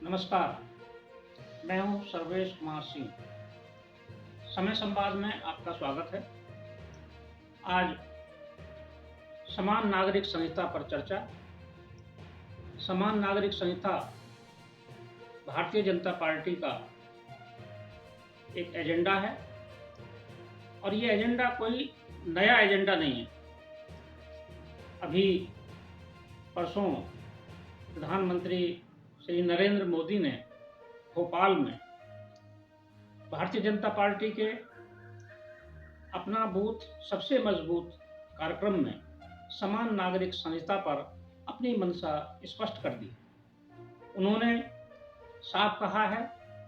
नमस्कार, मैं हूं सर्वेश कुमार सिंह। समय संवाद में आपका स्वागत है। आज समान नागरिक संहिता पर चर्चा। समान नागरिक संहिता भारतीय जनता पार्टी का एक एजेंडा है और ये एजेंडा कोई नया एजेंडा नहीं है। अभी परसों प्रधानमंत्री श्री नरेंद्र मोदी ने भोपाल में भारतीय जनता पार्टी के अपना बूथ सबसे मजबूत कार्यक्रम में समान नागरिक संहिता पर अपनी मंशा स्पष्ट कर दी। उन्होंने साफ कहा है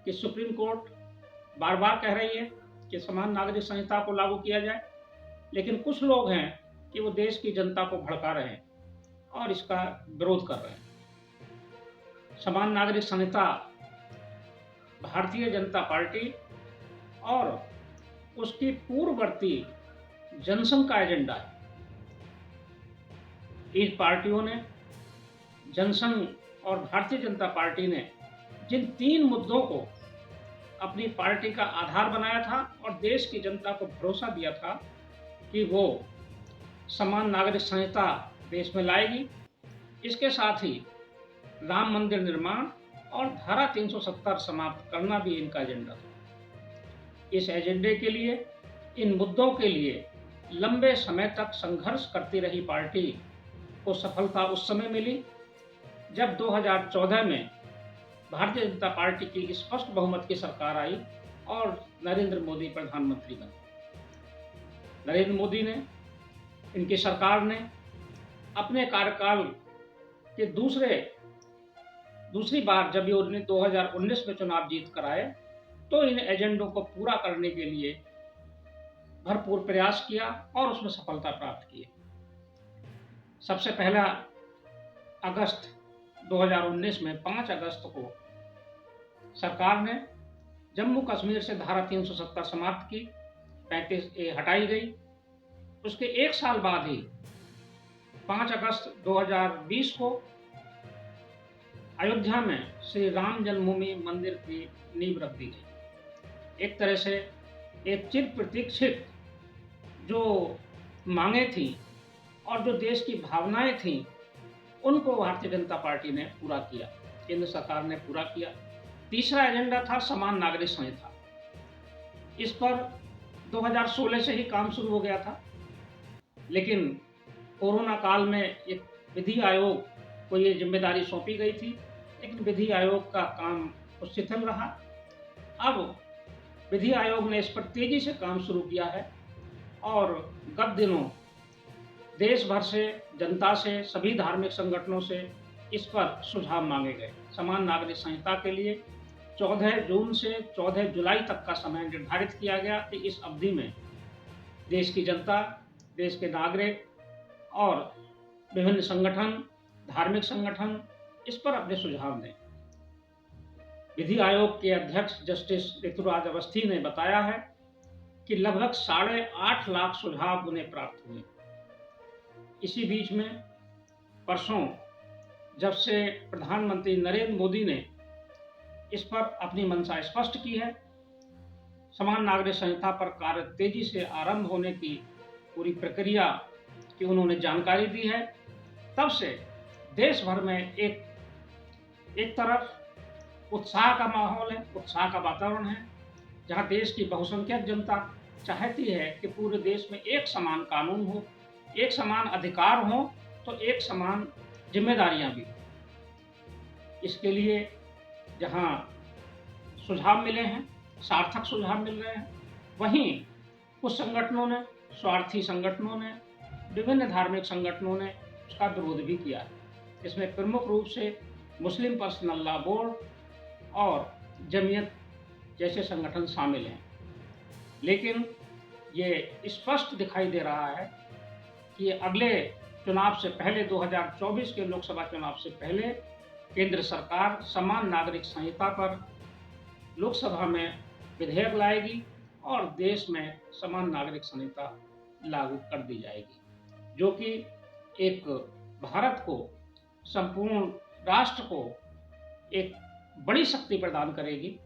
कि सुप्रीम कोर्ट बार बार कह रही है कि समान नागरिक संहिता को लागू किया जाए, लेकिन कुछ लोग हैं कि वो देश की जनता को भड़का रहे हैं और इसका विरोध कर रहे हैं। समान नागरिक संहिता भारतीय जनता पार्टी और उसकी पूर्ववर्ती जनसंघ का एजेंडा है। इन पार्टियों ने, जनसंघ और भारतीय जनता पार्टी ने, जिन 3 मुद्दों को अपनी पार्टी का आधार बनाया था और देश की जनता को भरोसा दिया था कि वो समान नागरिक संहिता देश में लाएगी, इसके साथ ही राम मंदिर निर्माण और धारा 370 समाप्त करना भी इनका एजेंडा था। इस एजेंडे के लिए, इन मुद्दों के लिए लंबे समय तक संघर्ष करती रही पार्टी को सफलता उस समय मिली जब 2014 में भारतीय जनता पार्टी की स्पष्ट बहुमत की सरकार आई और नरेंद्र मोदी प्रधानमंत्री बने। नरेंद्र मोदी ने, इनकी सरकार ने अपने कार्यकाल के दूसरी बार जब ये 2019 में चुनाव जीत कर आए तो इन एजेंडों को पूरा करने के लिए भरपूर प्रयास किया और उसमें सफलता प्राप्त की। सबसे पहला अगस्त 2019 में 5 अगस्त को सरकार ने जम्मू कश्मीर से धारा 370 समाप्त की, 35A हटाई गई। उसके 1 साल बाद ही 5 अगस्त 2020 को अयोध्या में श्री राम जन्मभूमि मंदिर की नींव रख दी गई। एक तरह से एक चिर प्रतीक्षित जो मांगे थी और जो देश की भावनाएं थीं, उनको भारतीय जनता पार्टी ने पूरा किया, केंद्र सरकार ने पूरा किया। तीसरा एजेंडा था समान नागरिक संहिता। इस पर 2016 से ही काम शुरू हो गया था, लेकिन कोरोना काल में एक विधि आयोग को ये जिम्मेदारी सौंपी गई थी, लेकिन विधि आयोग का काम कुछ शिथिल रहा। अब विधि आयोग ने इस पर तेजी से काम शुरू किया है और गत दिनों देश भर से, जनता से, सभी धार्मिक संगठनों से इस पर सुझाव मांगे गए। समान नागरिक संहिता के लिए 14 जून से 14 जुलाई तक का समय निर्धारित किया गया कि इस अवधि में देश की जनता, देश के नागरिक और विभिन्न संगठन, धार्मिक संगठन इस पर अपने सुझाव दें। विधि आयोग के अध्यक्ष जस्टिस ऋतुराज अवस्थी ने बताया है कि लगभग 8.5 लाख सुझाव उन्हें प्राप्त हुए। इसी बीच में परसों जब से प्रधानमंत्री नरेंद्र मोदी ने इस पर अपनी मंशा स्पष्ट की है, समान नागरिक संहिता पर कार्य तेजी से आरंभ होने की पूरी प्रक्रिया की उन्होंने जानकारी दी है, तब से देश भर में एक तरफ उत्साह का माहौल है, उत्साह का वातावरण है, जहां देश की बहुसंख्यक जनता चाहती है कि पूरे देश में एक समान कानून हो, एक समान अधिकार हो, तो एक समान जिम्मेदारियां भी हो। इसके लिए जहां सुझाव मिले हैं, सार्थक सुझाव मिल रहे हैं, वहीं कुछ संगठनों ने, स्वार्थी संगठनों ने, विभिन्न धार्मिक संगठनों ने उसका विरोध भी किया है। इसमें प्रमुख रूप से मुस्लिम पर्सनल लॉ बोर्ड और जमीयत जैसे संगठन शामिल हैं। लेकिन ये स्पष्ट दिखाई दे रहा है कि अगले चुनाव से पहले, 2024 के लोकसभा चुनाव से पहले, केंद्र सरकार समान नागरिक संहिता पर लोकसभा में विधेयक लाएगी और देश में समान नागरिक संहिता लागू कर दी जाएगी, जो कि एक भारत को, संपूर्ण राष्ट्र को एक बड़ी शक्ति प्रदान करेगी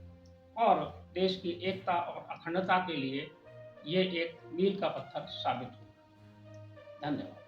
और देश की एकता और अखंडता के लिए ये एक मील का पत्थर साबित होगा। धन्यवाद।